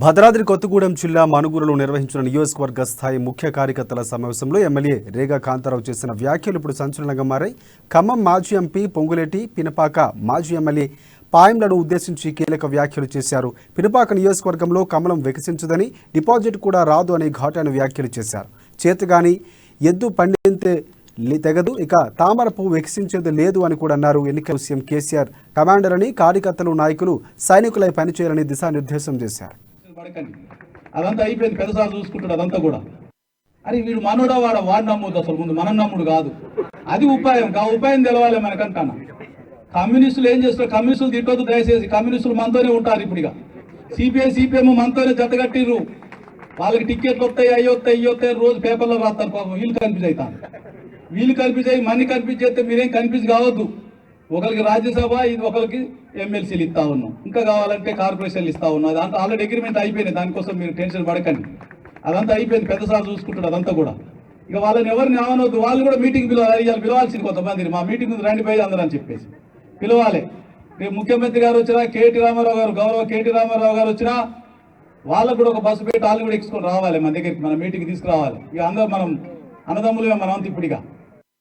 భద్రాద్రి కొత్తగూడెం జిల్లా మనుగురులో నిర్వహించిన నియోజకవర్గ స్థాయి ముఖ్య కార్యకర్తల సమావేశంలో ఎమ్మెల్యే రేగా కాంతారావు చేసిన వ్యాఖ్యలు ఇప్పుడు సంచలనంగా మారాయి. ఖమ్మం మాజీ ఎంపీ పొంగులేటి, పినపాక మాజీ ఎమ్మెల్యే పాయంలను ఉద్దేశించి కీలక వ్యాఖ్యలు చేశారు. పినపాక నియోజకవర్గంలో కమలం వికసించదని, డిపాజిట్ కూడా రాదు అని ఘాటైన వ్యాఖ్యలు చేశారు. చేతగాని ఎద్దు పండితే తెగదు, ఇక తామర పువ్వు వికసించేది లేదు అని కూడా అన్నారు. ఎన్నికల సీఎం కేసీఆర్ కమాండర్ అని, కార్యకర్తలు నాయకులు సైనికులై పనిచేయాలని దిశానిర్దేశం చేశారు. అదంతా అయిపోయింది, పెద్దసార్లు చూసుకుంటాడు అదంతా కూడా. అరే వీడు మనోడా వాడు నమ్ముదు, అసలు ముందు మనం నమ్ముడు కాదు, అది ఉపాయం. ఆ ఉపాయం తెలవాలి మనకంటాను. కమ్యూనిస్టులు ఏం చేస్తారు, కమ్యూనిస్టులు తిట్టొద్దు దయచేసి, కమ్యూనిస్టులు మనతోనే ఉంటారు. ఇప్పుడు ఇక సిపిఎం మనతోనే జతగట్టిర్రు. వాళ్ళకి టికెట్లు వస్తాయి, అయ్యొస్తాయి రోజు పేపర్లో రాస్తారు. పాపం వీళ్ళు కన్ఫ్యూజ్ అవుతారు, వీళ్ళు కన్ఫ్యూజ్ అయ్యి మనీ కన్ఫ్యూజ్ చేస్తే మీరేం కన్ఫ్యూజ్ కావద్దు. ఒకరికి రాజ్యసభ, ఇది ఒకరికి ఎమ్మెల్సీలు ఇస్తా ఉన్నాం, ఇంకా కావాలంటే కార్పొరేషన్లు ఇస్తా ఉన్నాం. అదంతా ఆల్రెడీ అగ్రిమెంట్ అయిపోయింది, దానికోసం మీరు టెన్షన్ పడకండి. అదంతా అయిపోయింది, పెద్దసార్లు చూసుకుంటాడు అదంతా కూడా. ఇక వాళ్ళని ఎవరిని అవనవద్దు, వాళ్ళు కూడా మీటింగ్ పిలవాల్సింది కొంతమందిని. మా మీటింగ్ రండి పోయి అందరూ అని చెప్పేసి పిలవాలి. రేపు ముఖ్యమంత్రి గారు వచ్చినా, గౌరవ కేటీ రామారావు గారు వచ్చినా వాళ్ళకు కూడా ఒక బస్సు పెట్టి వాళ్ళు కూడా ఎక్కించుకొని రావాలి మన దగ్గరికి, మన మీటింగ్ తీసుకురావాలి. ఇక అందరూ మనం అన్నదమ్ములుగా మనం అంత ఇప్పుడు ఇక